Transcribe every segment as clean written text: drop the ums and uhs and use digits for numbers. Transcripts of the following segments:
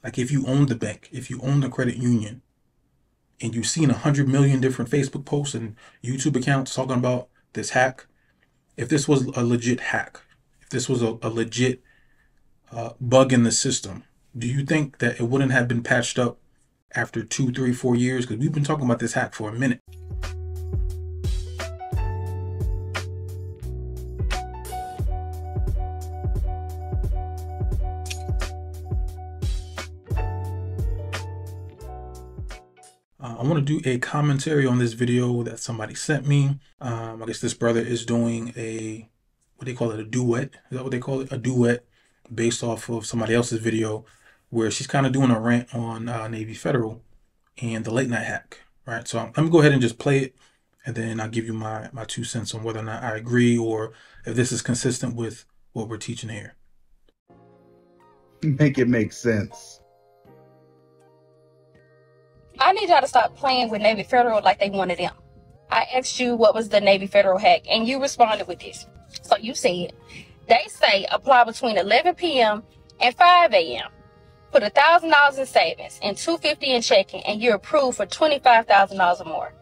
Like if you own the bank, if you own the credit union, and you've seen 100 million different Facebook posts and YouTube accounts talking about this hack, if this was a legit hack, if this was a legit bug in the system, do you think that it wouldn't have been patched up after 2, 3, 4 years? Because we've been talking about this hack for a minute. I want to do a commentary on this video that somebody sent me. I guess this brother is doing a, what they call it, a duet. Is that what they call it? A duet based off of somebody else's video where she's kind of doing a rant on Navy Federal and the late night hack, right? So I'm gonna go ahead and just play it, and then I'll give you my 2 cents on whether or not I agree or if this is consistent with what we're teaching here. Make it make sense. I need y'all to stop playing with Navy Federal like they wanted them. I asked you what was the Navy Federal hack, and you responded with this. So you said, they say apply between 11 p.m. and 5 a.m. Put $1,000 in savings and $250 in checking, and you're approved for $25,000 or more.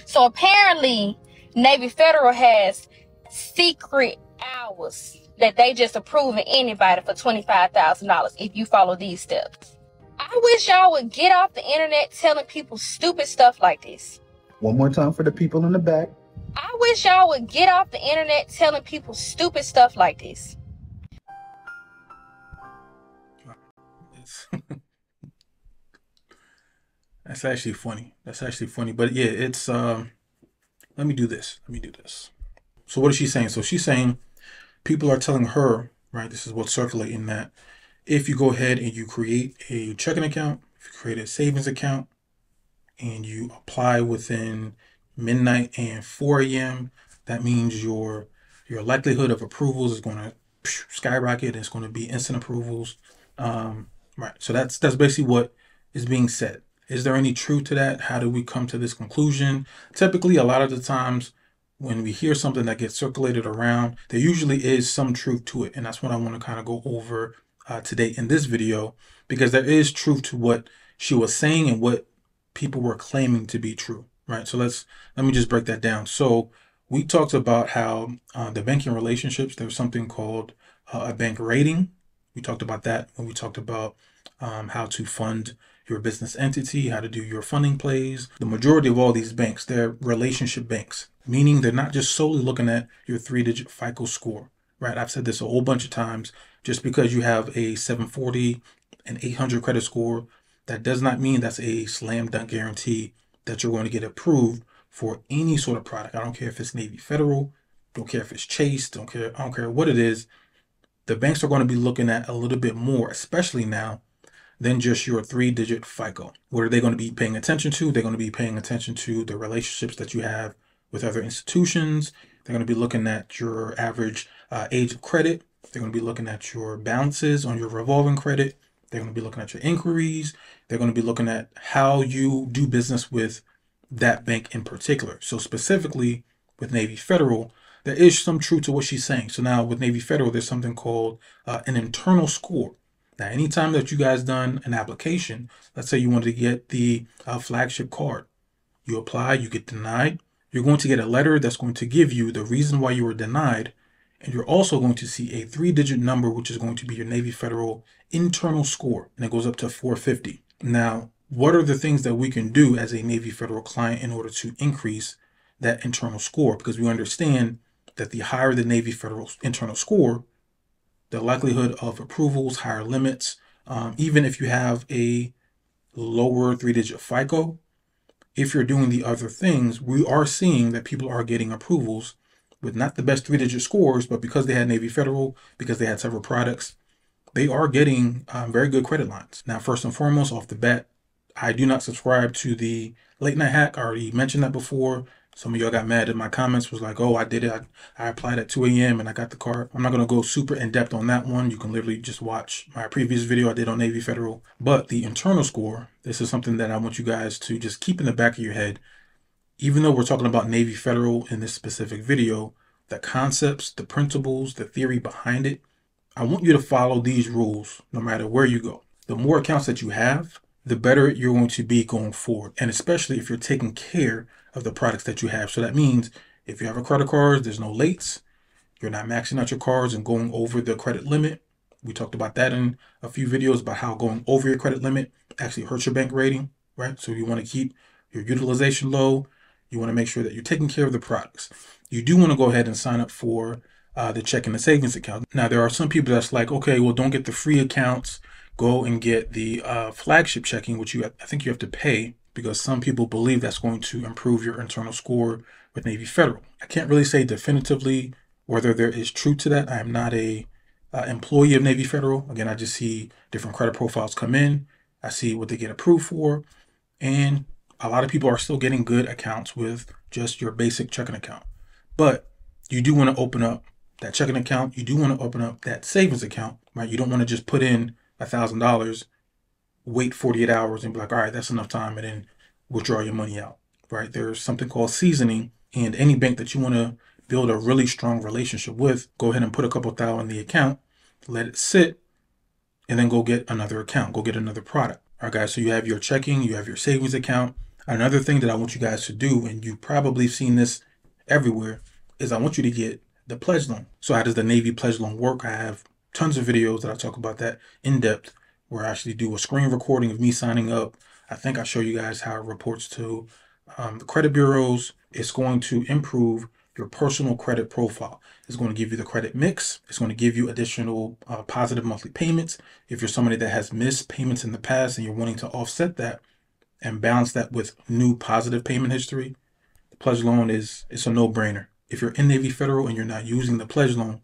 So apparently, Navy Federal has secret hours that they just approving anybody for $25,000 if you follow these steps. I wish y'all would get off the internet telling people stupid stuff like this. One more time for the people in the back. I wish y'all would get off the internet telling people stupid stuff like this. That's actually funny. That's actually funny. But yeah, it's let me do this. So what is she saying? So she's saying people are telling her, right? This is what's circulating, that if you go ahead and you create a checking account, if you create a savings account, and you apply within midnight and 4 a.m., that means your likelihood of approvals is going to skyrocket. It's going to be instant approvals. Right. So that's basically what is being said. Is there any truth to that? How do we come to this conclusion? Typically, a lot of the times when we hear something that gets circulated around, there usually is some truth to it. And that's what I want to kind of go over today in this video, because there is truth to what she was saying and what people were claiming to be true, right? So let me just break that down. So we talked about how the banking relationships, there's something called a bank rating. We talked about that when we talked about how to fund your business entity, how to do your funding plays. The majority of all these banks, they're relationship banks, meaning they're not just solely looking at your 3-digit FICO score, right? I've said this a whole bunch of times. Just because you have a 740 and 800 credit score, that does not mean that's a slam dunk guarantee that you're going to get approved for any sort of product. I don't care if it's Navy Federal, don't care if it's Chase, I don't care what it is. The banks are going to be looking at a little bit more, especially now, than just your 3-digit FICO. What are they going to be paying attention to? They're going to be paying attention to the relationships that you have with other institutions. They're going to be looking at your average age of credit. They're going to be looking at your balances on your revolving credit. They're going to be looking at your inquiries. They're going to be looking at how you do business with that bank in particular. So specifically with Navy Federal, there is some truth to what she's saying. So now with Navy Federal, there's something called an internal score. Now, anytime that you guys done an application, let's say you wanted to get the flagship card, you apply, you get denied. You're going to get a letter that's going to give you the reason why you were denied. And you're also going to see a 3-digit number, which is going to be your Navy Federal internal score. And it goes up to 450. Now, what are the things that we can do as a Navy Federal client in order to increase that internal score? Because we understand that the higher the Navy Federal internal score, the likelihood of approvals, higher limits, even if you have a lower 3-digit FICO, if you're doing the other things, we are seeing that people are getting approvals with not the best 3-digit scores, but because they had Navy Federal, because they had several products, they are getting very good credit lines. Now, first and foremost, off the bat, I do not subscribe to the late night hack. I already mentioned that before. Some of y'all got mad in my comments, was like, oh, I did it. I applied at 2 a.m. and I got the card. I'm not going to go super in depth on that one. You can literally just watch my previous video I did on Navy Federal. But the internal score, this is something that I want you guys to just keep in the back of your head. Even though we're talking about Navy Federal in this specific video, the concepts, the principles, the theory behind it, I want you to follow these rules no matter where you go. the more accounts that you have, the better you're going to be going forward. And especially if you're taking care of the products that you have. So that means if you have a credit card, there's no lates. You're not maxing out your cards and going over the credit limit. We talked about that in a few videos about how going over your credit limit actually hurts your bank rating, right? So you want to keep your utilization low. You want to make sure that you're taking care of the products. You do want to go ahead and sign up for the checking and savings account. Now, there are some people that's like, okay, well, don't get the free accounts. Go and get the flagship checking, which I think you have to pay, because some people believe that's going to improve your internal score with Navy Federal. I can't really say definitively whether there is truth to that. I am not a employee of Navy Federal. Again, I just see different credit profiles come in. I see what they get approved for. And a lot of people are still getting good accounts with just your basic checking account. But you do want to open up that checking account. You do want to open up that savings account, right? You don't want to just put in $1,000, wait 48 hours and be like, all right, that's enough time, and then withdraw your money out, right? There's something called seasoning, and any bank that you want to build a really strong relationship with, go ahead and put a couple thousand in the account, let it sit, and then go get another account, go get another product. All right, guys, so you have your checking, you have your savings account. Another thing that I want you guys to do, and you've probably seen this everywhere, is I want you to get the pledge loan. So how does the Navy pledge loan work? I have tons of videos that I talk about that in depth, where I actually do a screen recording of me signing up. I think I show you guys how it reports to the credit bureaus. It's going to improve your personal credit profile. It's going to give you the credit mix. It's going to give you additional positive monthly payments. If you're somebody that has missed payments in the past and you're wanting to offset that and balance that with new positive payment history, the pledge loan it's a no-brainer. If you're in Navy Federal and you're not using the pledge loan,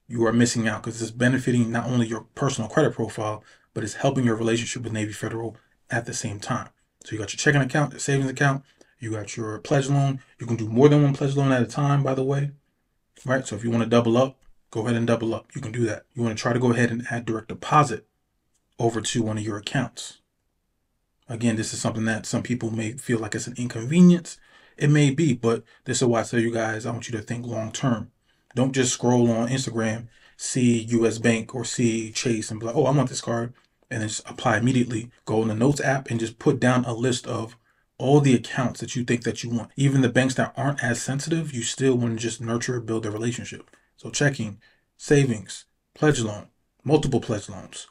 you are missing out, because it's benefiting not only your personal credit profile, but it's helping your relationship with Navy Federal at the same time. So you got your checking account, your savings account, you got your pledge loan. You can do more than one pledge loan at a time, by the way, right? So if you want to double up, go ahead and double up. You can do that. You want to try to go ahead and add direct deposit over to one of your accounts. Again, this is something that some people may feel like it's an inconvenience. It may be, but this is why I tell you guys, I want you to think long term. Don't just scroll on Instagram, see US Bank or see Chase and be like, oh, I want this card, and then just apply immediately. Go in the Notes app and just put down a list of all the accounts that you think that you want. Even the banks that aren't as sensitive, you still want to just nurture, build a relationship. So checking, savings, pledge loan, multiple pledge loans,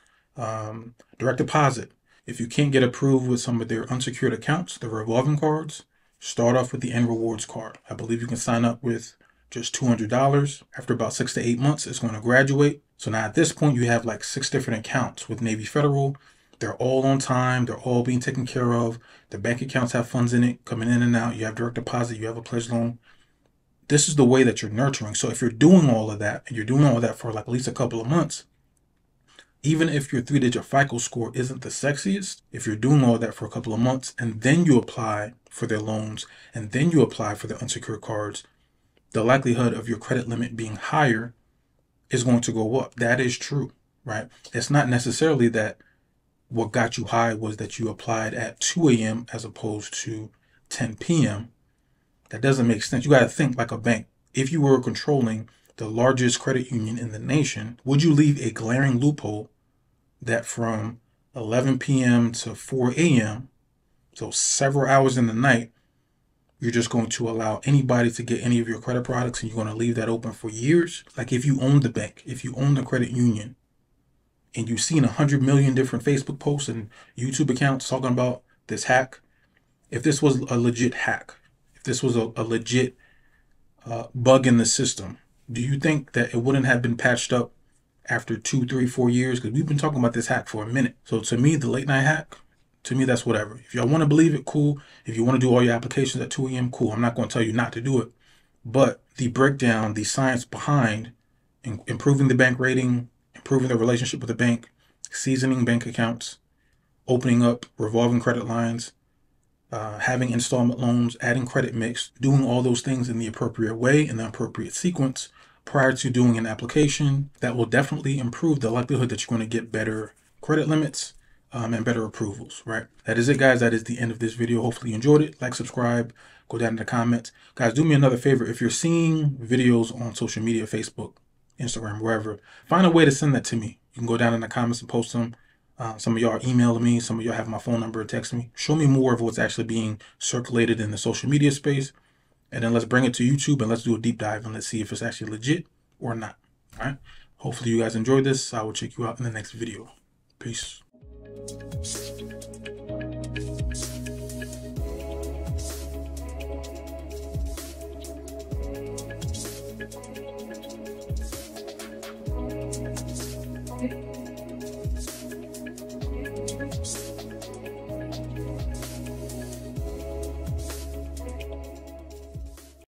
direct deposit. If you can't get approved with some of their unsecured accounts, the revolving cards, start off with the End Rewards card. I believe you can sign up with just $200. After about 6 to 8 months, it's going to graduate. So now at this point, you have like 6 different accounts with Navy Federal. They're all on time. They're all being taken care of. The bank accounts have funds in it coming in and out. You have direct deposit. You have a pledge loan. This is the way that you're nurturing. So if you're doing all of that, and you're doing all of that for like at least a couple of months, even if your 3-digit FICO score isn't the sexiest, if you're doing all of that for a couple of months and then you apply for their loans and then you apply for the unsecured cards, the likelihood of your credit limit being higher is going to go up. That is true, right? It's not necessarily that what got you high was that you applied at 2 a.m. as opposed to 10 p.m. That doesn't make sense. You got to think like a bank. If you were controlling the largest credit union in the nation, would you leave a glaring loophole that from 11 p.m. to 4 a.m., so several hours in the night, you're just going to allow anybody to get any of your credit products, and you're going to leave that open for years? Like if you own the bank, if you own the credit union, and you've seen 100 million different Facebook posts and YouTube accounts talking about this hack, if this was a legit hack, if this was a legit bug in the system, do you think that it wouldn't have been patched up after 2, 3, 4 years? Because we've been talking about this hack for a minute. So to me, the late night hack, to me, that's whatever. If y'all want to believe it, cool. If you want to do all your applications at 2 a.m., cool. I'm not going to tell you not to do it. But the breakdown, the science behind improving the bank rating, improving the relationship with the bank, seasoning bank accounts, opening up revolving credit lines, having installment loans, adding credit mix, doing all those things in the appropriate way, in the appropriate sequence prior to doing an application, that will definitely improve the likelihood that you're going to get better credit limits and better approvals, right? That is it, guys. That is the end of this video. Hopefully you enjoyed it. Like, subscribe, go down in the comments. Guys, do me another favor. If you're seeing videos on social media, Facebook, Instagram, wherever, find a way to send that to me. You can go down in the comments and post them. Some of y'all are emailing me. Some of y'all have my phone number or texting me. Show me more of what's actually being circulated in the social media space. And then let's bring it to YouTube and let's do a deep dive and let's see if it's actually legit or not. All right. Hopefully you guys enjoyed this. I will check you out in the next video. Peace. Okay.